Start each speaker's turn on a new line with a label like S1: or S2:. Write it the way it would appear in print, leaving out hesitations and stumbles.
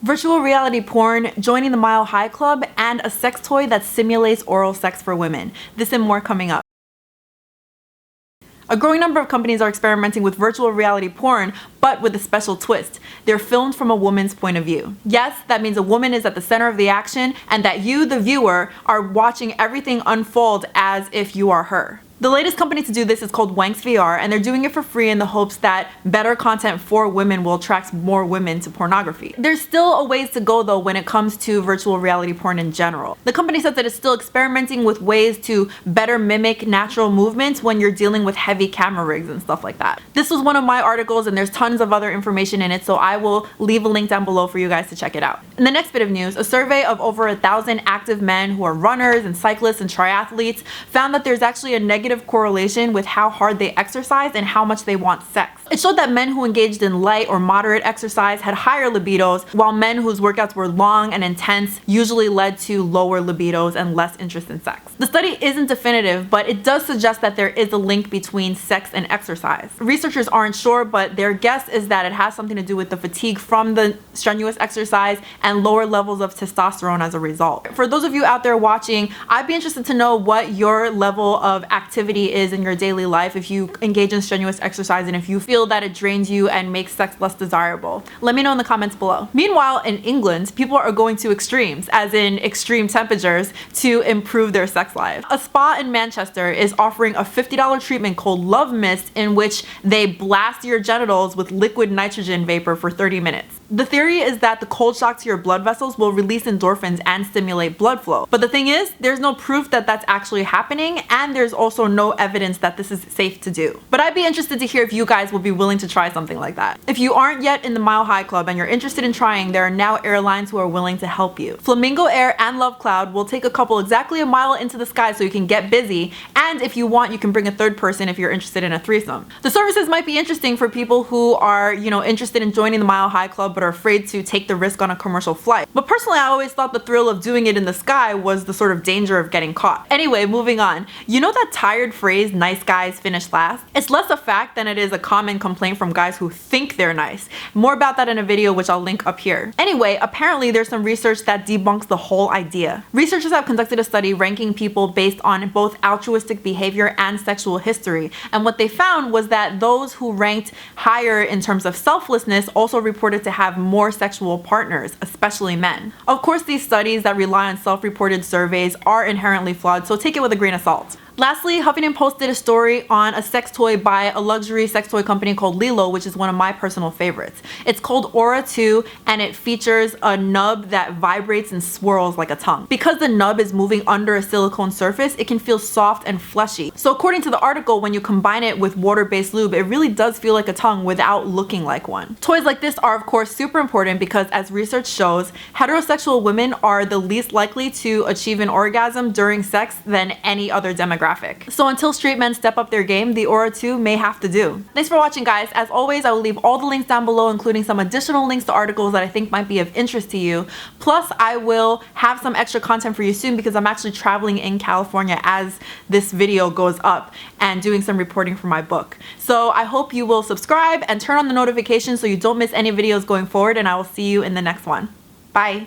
S1: virtual reality porn, joining the Mile High Club, and a sex toy that simulates oral sex for women. This and more coming up. A growing number of companies are experimenting with virtual reality porn, but with a special twist. They're filmed from a woman's point of view. Yes, that means a woman is at the center of the action and that you, the viewer, are watching everything unfold as if you are her. The latest company to do this is called Wanks VR, and they're doing it for free in the hopes that better content for women will attract more women to pornography. There's still a ways to go though when it comes to virtual reality porn in general. The company says that it's still experimenting with ways to better mimic natural movements when you're dealing with heavy camera rigs and stuff like that. This was one of my articles and there's tons of other information in it, so I will leave a link down below for you guys to check it out. In the next bit of news, a survey of over 1,000 active men who are runners and cyclists and triathletes found that there's actually a negative correlation with how hard they exercise and how much they want sex. It showed that men who engaged in light or moderate exercise had higher libidos, while men whose workouts were long and intense usually led to lower libidos and less interest in sex. The study isn't definitive, but it does suggest that there is a link between sex and exercise. Researchers aren't sure, but their guess is that it has something to do with the fatigue from the strenuous exercise and lower levels of testosterone as a result. For those of you out there watching, I'd be interested to know what your level of activity is in your daily life if you engage in strenuous exercise and if you feel that it drains you and makes sex less desirable. Let me know in the comments below. Meanwhile, in England, people are going to extremes, as in extreme temperatures, to improve their sex life. A spa in Manchester is offering a $50 treatment called Love Mist, in which they blast your genitals with liquid nitrogen vapor for 30 minutes. The theory is that the cold shock to your blood vessels will release endorphins and stimulate blood flow. But the thing is, there's no proof that that's actually happening, and there's also no evidence that this is safe to do. But I'd be interested to hear if you guys will be willing to try something like that. If you aren't yet in the Mile High Club and you're interested in trying, there are now airlines who are willing to help you. Flamingo Air and Love Cloud will take a couple exactly a mile into the sky so you can get busy, and if you want, you can bring a third person if you're interested in a threesome. The services might be interesting for people who are, interested in joining the Mile High Club but are afraid to take the risk on a commercial flight. But personally, I always thought the thrill of doing it in the sky was the sort of danger of getting caught. Anyway, moving on. You know that tired phrase, nice guys finish last? It's less a fact than it is a common complaint from guys who think they're nice. More about that in a video which I'll link up here. Anyway, apparently there's some research that debunks the whole idea. Researchers have conducted a study ranking people based on both altruistic behavior and sexual history, and what they found was that those who ranked higher in terms of selflessness also reported to have more sexual partners, especially men. Of course, these studies that rely on self-reported surveys are inherently flawed, so take it with a grain of salt. Lastly, Huffington Post did a story on a sex toy by a luxury sex toy company called Lilo, which is one of my personal favorites. It's called Aura 2, and it features a nub that vibrates and swirls like a tongue. Because the nub is moving under a silicone surface, it can feel soft and fleshy. So according to the article, when you combine it with water-based lube, it really does feel like a tongue without looking like one. Toys like this are of course super important because, as research shows, heterosexual women are the least likely to achieve an orgasm during sex than any other demographic. So until straight men step up their game, the Aura 2 may have to do. Thanks for watching, guys. As always, I will leave all the links down below, including some additional links to articles that I think might be of interest to you. Plus, I will have some extra content for you soon because I'm actually traveling in California as this video goes up and doing some reporting for my book. So I hope you will subscribe and turn on the notifications so you don't miss any videos going forward, and I will see you in the next one. Bye.